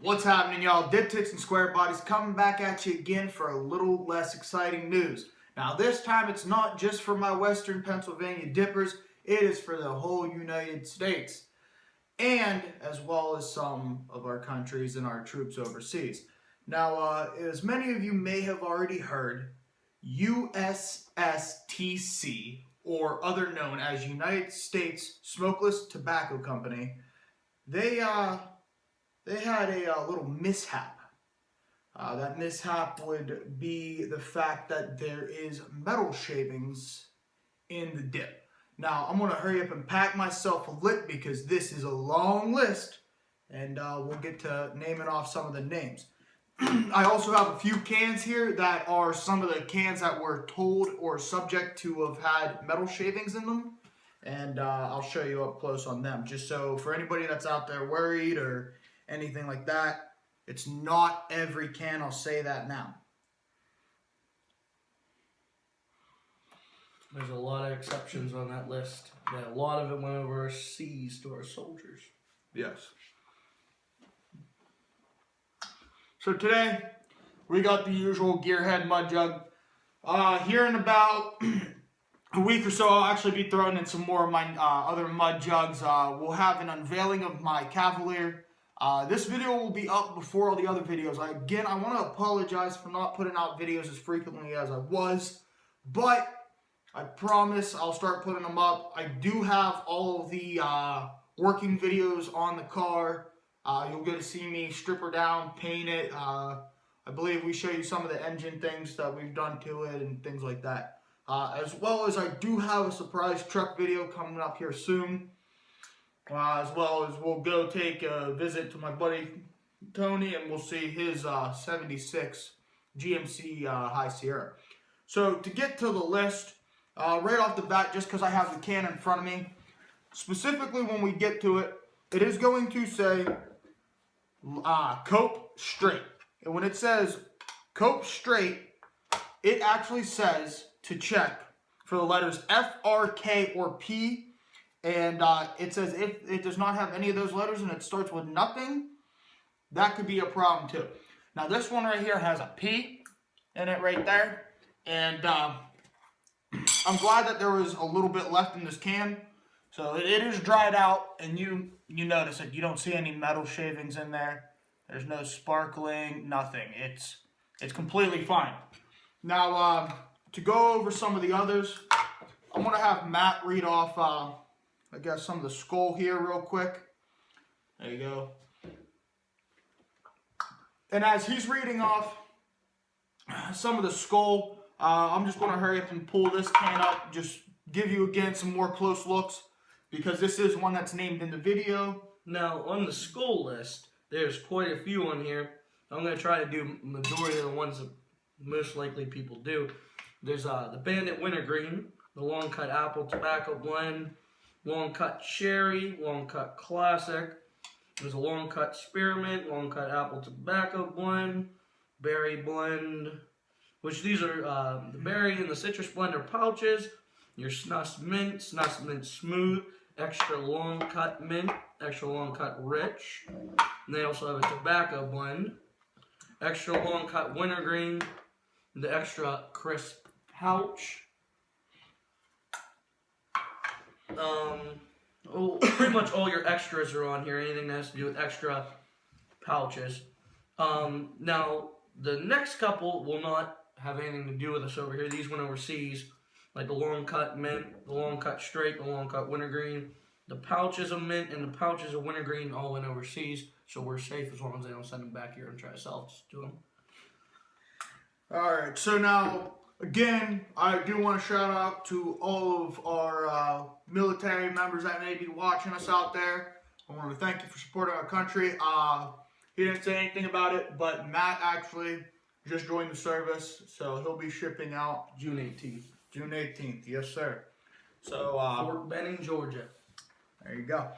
What's happening, y'all? Tits and SquareBodies coming back at you again for a little less exciting news. Now, this time it's not just for my Western Pennsylvania dippers, it is for the whole United States, and as well as some of our countries and our troops overseas. Now, as many of you may have already heard, USSTC, or other known as United States Smokeless Tobacco Company, they had a little mishap. That mishap would be the fact that there is metal shavings in the dip. Now, I'm going to hurry up and pack myself a lip because this is a long list, and we'll get to naming off some of the names. I also have a few cans here that are some of the cans that were told or subject to have had metal shavings in them, and I'll show you up close on them, just so for anybody that's out there worried or anything like that, it's not every can, I'll say that now. There's a lot of exceptions on that list. Yeah, a lot of it went overseas to our soldiers. Yes. So today, we got the usual Gearhead mud jug. Here in about a week or so, I'll actually be throwing in some more of my other mud jugs. We'll have an unveiling of my Cavalier. This video will be up before all the other videos. I want to apologize for not putting out videos as frequently as I was, but I promise I'll start putting them up. I do have all of the working videos on the car. You'll get to see me strip her down, paint it. I believe we show you some of the engine things that we've done to it and things like that. As well as I do have a surprise truck video coming up here soon. As well as we'll go take a visit to my buddy Tony and we'll see his 76 GMC High Sierra. So to get to the list, right off the bat, just because I have the can in front of me, specifically when we get to it, it is going to say Cope Straight. And when it says Cope Straight, it actually says to check for the letters F, R, K, or P. And it says if it does not have any of those letters and it starts with nothing, that could be a problem too. Now this one right here has a P in it right there. And I'm glad that there was a little bit left in this can. So it is dried out, and you notice that you don't see any metal shavings in there. There's no sparkling, nothing. It's completely fine. Now to go over some of the others, I'm going to have Matt read off I guess some of the skull here real quick. There you go. And as he's reading off some of the skull, I'm just going to hurry up and pull this can up, just give you again some more close looks, because this is one that's named in the video. Now, on the skull list, there's quite a few on here. I'm going to try to do majority of the ones that most likely people do. There's the Bandit Wintergreen, the Long Cut Apple Tobacco Blend, Long Cut Cherry, Long Cut Classic. There's a Long Cut Spearmint, Long Cut Apple Tobacco Blend, Berry Blend, which these are the berry and the citrus blend are pouches. Your Snus Mint Smooth, Extra Long Cut Mint, Extra Long Cut Rich. And they also have a tobacco blend, Extra Long Cut Wintergreen, the Extra Crisp Pouch. Pretty much all your extras are on here, anything that has to do with extra pouches. Now, the next couple will not have anything to do with us over here. These went overseas, like the Long Cut Mint, the Long Cut Straight, the Long Cut Wintergreen. The pouches of mint and the pouches of wintergreen all went overseas, so we're safe as long as they don't send them back here and try to sell us to them. Alright, so now, again, I do want to shout out to all of our military members that may be watching us out there. I want to thank you for supporting our country. He didn't say anything about it, but Matt actually just joined the service, so he'll be shipping out June 18th. June 18th, yes sir. So, Fort Benning, Georgia. There you go.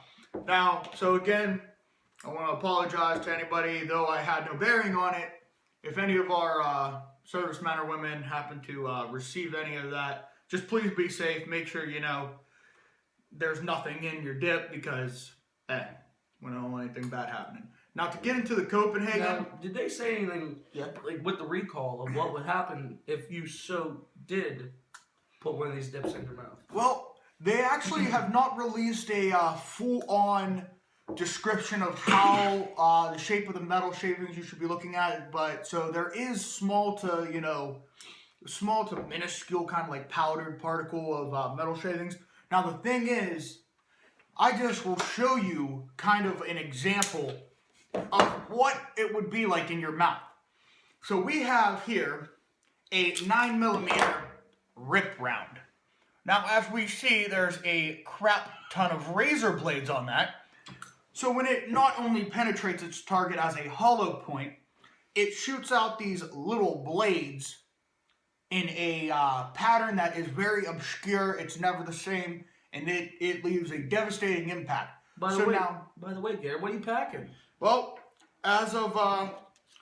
Now, so again, I want to apologize to anybody, though I had no bearing on it. If any of our servicemen or women happen to receive any of that, just please be safe. Make sure you know there's nothing in your dip, because we don't want anything bad happening. Now to get into the Copenhagen. Now, did they say anything like with the recall of what would happen if you did put one of these dips in your mouth? Well, they actually have not released a full-on description of how the shape of the metal shavings you should be looking at, but so there is small to minuscule kind of like powdered particle of metal shavings. Now the thing is, I just will show you kind of an example of what it would be like in your mouth. So we have here a 9mm rip round. Now as we see, there's a crap ton of razor blades on that. So when it not only penetrates its target as a hollow point, it shoots out these little blades in a pattern that is very obscure. It's never the same, and it leaves a devastating impact. By the way, Garrett, what are you packing? Well, as of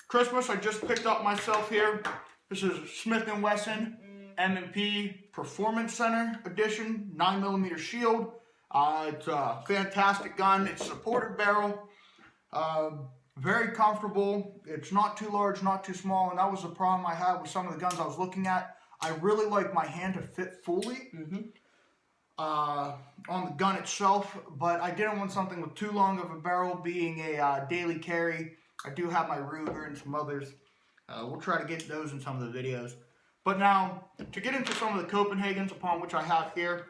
Christmas, I just picked up myself here. This is Smith & Wesson M&P Performance Center Edition 9mm shield. It's a fantastic gun. It's a supported barrel. Very comfortable. It's not too large, not too small, and that was the problem I had with some of the guns I was looking at. I really like my hand to fit fully on the gun itself, but I didn't want something with too long of a barrel. Being a daily carry, I do have my Ruger and some others. We'll try to get those in some of the videos. But now, to get into some of the Copenhagens upon which I have here,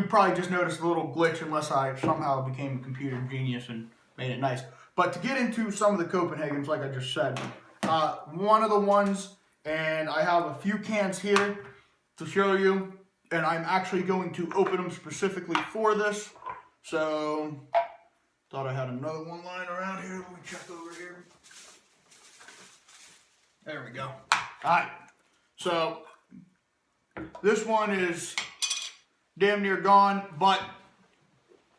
you probably just noticed a little glitch unless I somehow became a computer genius and made it nice. But to get into some of the Copenhagens, like I just said, one of the ones, and I have a few cans here to show you, and I'm actually going to open them specifically for this. So, thought I had another one lying around here. Let me check over here. There we go. Alright, so this one is damn near gone, but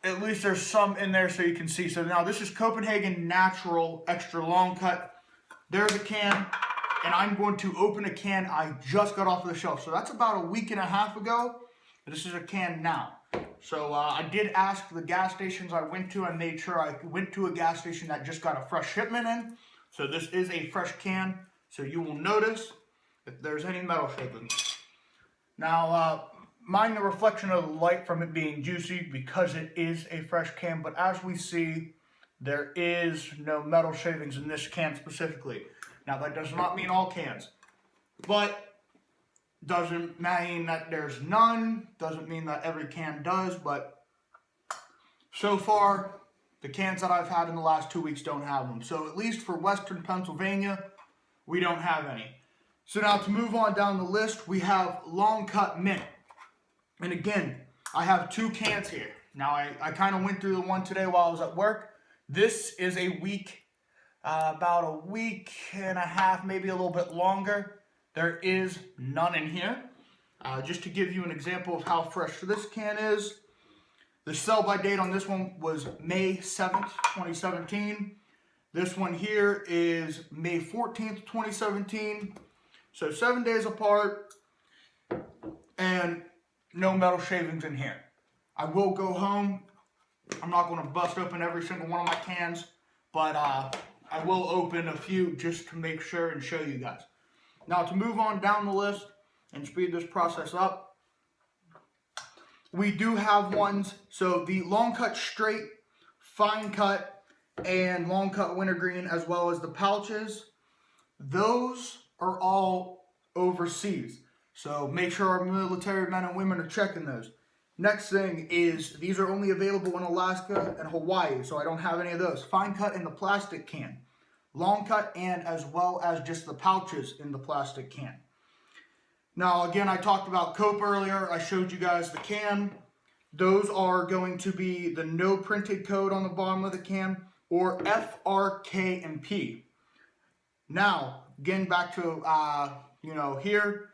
at least there's some in there so you can see. So now this is Copenhagen Natural Extra Long Cut. There's a can, and I'm going to open a can I just got off of the shelf. So that's about a week and a half ago. This is a can now. So I did ask the gas stations I went to. I made sure I went to a gas station that just got a fresh shipment in. So this is a fresh can. So you will notice if there's any metal shavings. Now, mind the reflection of the light from it being juicy because it is a fresh can, but as we see, there is no metal shavings in this can specifically. Now that does not mean all cans, but doesn't mean that there's none, doesn't mean that every can does, but so far, the cans that I've had in the last 2 weeks don't have them. So at least for Western Pennsylvania, we don't have any. So now to move on down the list, we have Long Cut Mint. And again, I have two cans here. Now, I kind of went through the one today while I was at work. This is a week, about a week and a half, maybe a little bit longer. There is none in here. Just to give you an example of how fresh this can is, the sell-by date on this one was May 7th, 2017. This one here is May 14th, 2017. So 7 days apart, and no metal shavings in here. I will go home. I'm not going to bust open every single one of my cans, but I will open a few just to make sure and show you guys. Now to move on down the list and speed this process up, we do have ones. So the Long Cut Straight, Fine Cut, and Long Cut Wintergreen, as well as the pouches, those are all overseas. So make sure our military men and women are checking those. Next thing is, these are only available in Alaska and Hawaii, so I don't have any of those. Fine Cut in the plastic can. Long Cut, and as well as just the pouches in the plastic can. Now again, I talked about Cope earlier. I showed you guys the can. Those are going to be the no printed code on the bottom of the can, or FRKMP. Now, getting back to, here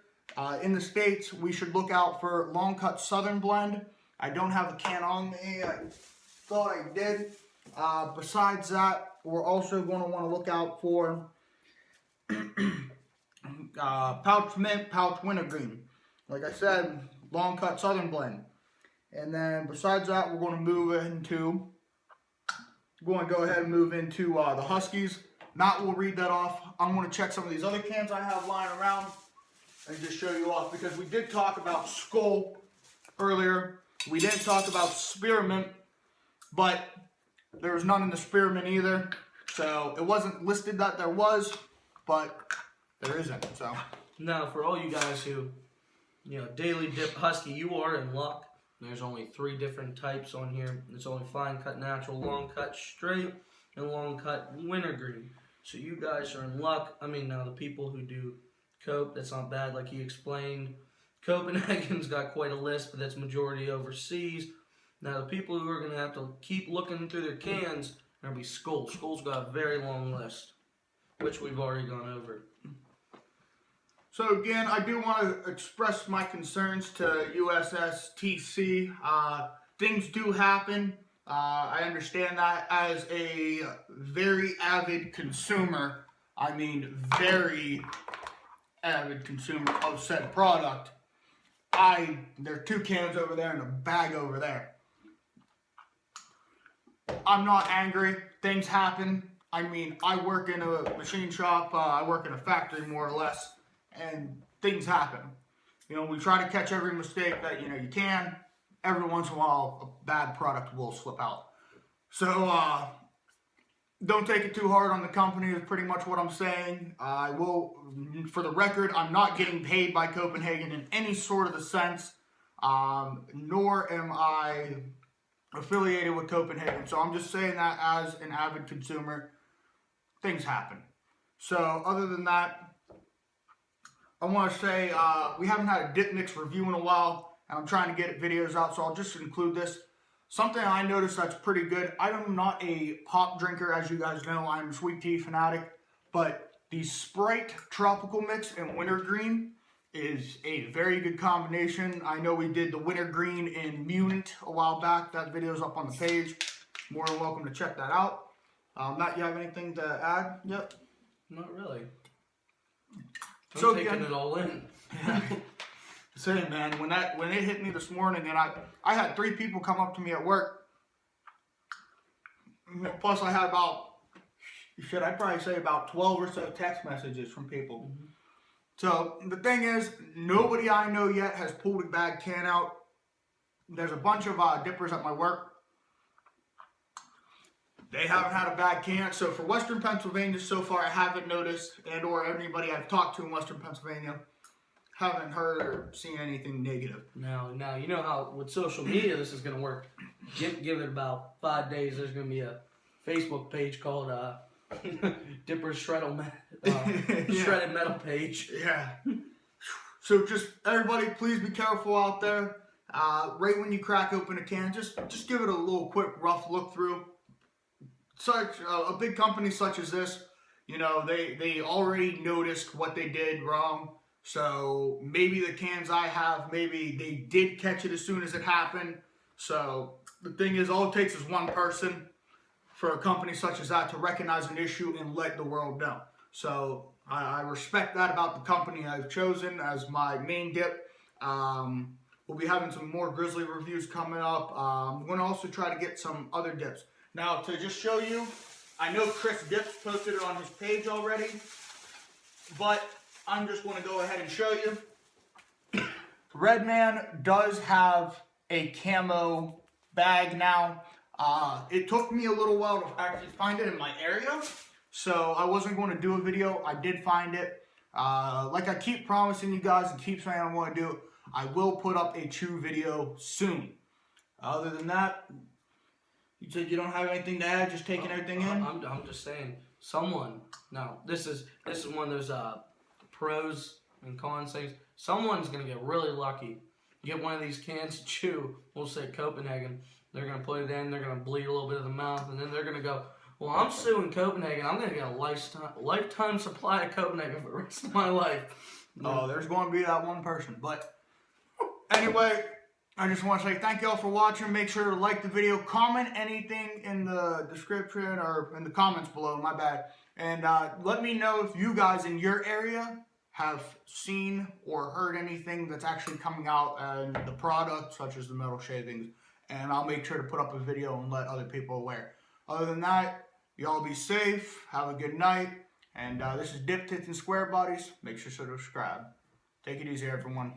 in the States, we should look out for Long Cut Southern Blend. I don't have a can on me. I thought I did. Besides that, we're also going to want to look out for Pouch Mint, Pouch Wintergreen. Like I said, Long Cut Southern Blend. And then besides that, we're going to move into going to go ahead and move into the Huskies. Matt will read that off. I'm going to check some of these other cans I have lying around and just show you off, because we did talk about Skull earlier. We didn't talk about Spearmint, but there was none in the Spearmint either. So it wasn't listed that there was, but there isn't. So now, for all you guys who, daily dip Husky, you are in luck. There's only 3 different types on here. It's only fine cut natural, long cut straight, and long cut wintergreen. So you guys are in luck. I mean, now the people who do Cope, that's not bad, like he explained. Copenhagen's got quite a list, but that's majority overseas. Now the people who are going to have to keep looking through their cans are going to be Skull. Skull's got a very long list, which we've already gone over. So again, I do want to express my concerns to USSTC. Things do happen. I understand that as a very avid consumer. I mean, very avid consumer of said product. There are 2 cans over there and a bag over there. I'm not angry. Things happen. I mean, I work in a machine shop. I work in a factory, more or less. And things happen. We try to catch every mistake that, you can. Every once in a while, a bad product will slip out. So, don't take it too hard on the company is pretty much what I'm saying. I will, for the record, I'm not getting paid by Copenhagen in any sort of the sense, nor am I affiliated with Copenhagen. So I'm just saying that as an avid consumer, things happen. So other than that, I want to say we haven't had a dip mix review in a while, and I'm trying to get videos out, so I'll just include this. Something I noticed that's pretty good. I am not a pop drinker, as you guys know. I'm a sweet tea fanatic, but the Sprite Tropical Mix in Wintergreen is a very good combination. I know we did the Wintergreen in Mutant a while back. That video's up on the page. More than welcome to check that out. Matt, you have anything to add yet? Not really. I'm So taking again, it all in. Say, man, when it hit me this morning, and I had 3 people come up to me at work. Plus, I had I'd probably say about 12 or so text messages from people. Mm-hmm. So the thing is, nobody I know yet has pulled a bad can out. There's a bunch of dippers at my work. They haven't had a bad can. So for Western Pennsylvania, so far I haven't noticed, and or anybody I've talked to in Western Pennsylvania, haven't heard or seen anything negative. Now, you know how with social media this is going to work. Give it about 5 days. There's going to be a Facebook page called Dipper's Shredded Metal page. Yeah. So just everybody, please be careful out there. Right when you crack open a can, just give it a little quick rough look through. Such a big company such as this, they already noticed what they did wrong. So maybe the cans I have, maybe they did catch it as soon as it happened. So the thing is, all it takes is one person for a company such as that to recognize an issue and let the world know. So I respect that about the company I've chosen as my main dip. We'll be having some more Grizzly reviews coming up. I'm going to also try to get some other dips. Now, to just show you, I know Chris Dips posted it on his page already, but I'm just going to go ahead and show you. Redman does have a camo bag now. It took me a little while to actually find it in my area, so I wasn't going to do a video. I did find it. Like I keep promising you guys and keep saying I'm going to do, I will put up a chew video soon. Other than that, you said you don't have anything to add, just taking everything in? I'm just saying, someone, no, this is one of those pros and cons things. Someone's going to get really lucky. Get one of these cans to chew, we'll say Copenhagen, they're going to put it in, they're going to bleed a little bit of the mouth, and then they're going to go, well, I'm suing Copenhagen, I'm going to get a lifetime supply of Copenhagen for the rest of my life. Oh, there's going to be that one person. But anyway, I just want to say thank you all for watching. Make sure to like the video, comment anything in the description or in the comments below, my bad. And let me know if you guys in your area have seen or heard anything that's actually coming out in the product, such as the metal shavings. And I'll make sure to put up a video and let other people aware. Other than that, y'all be safe. Have a good night. And this is Dip, Tits, and SquareBodies. Make sure to subscribe. Take it easy, everyone.